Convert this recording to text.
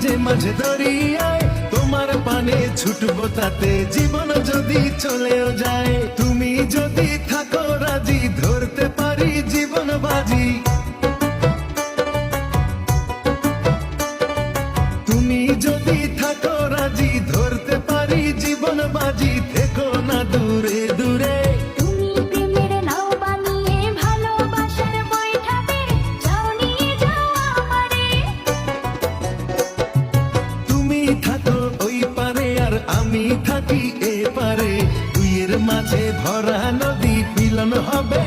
যে মাঝে দরিয়ায়, তোমার পানে ছুটবো তাতে জীবন যদি চলেও যায়। তুমি যদি থাকো রাজি, ধরতে পারি জীবন বাজি। তুমি যদি থাকো রাজি, ধরতে পারি জীবন বাজি। থেকো না দূরে দূরে, তুমি প্রেমের নাও বানিয়ে ভালোবাসার বৈঠাতে যাও নিয়ে যাও আমারে। তুমি থাকো ওই পারে আর আমি থাকি এ পারে, দুইয়ের মাঝে ভরা নদী, মিলন হবে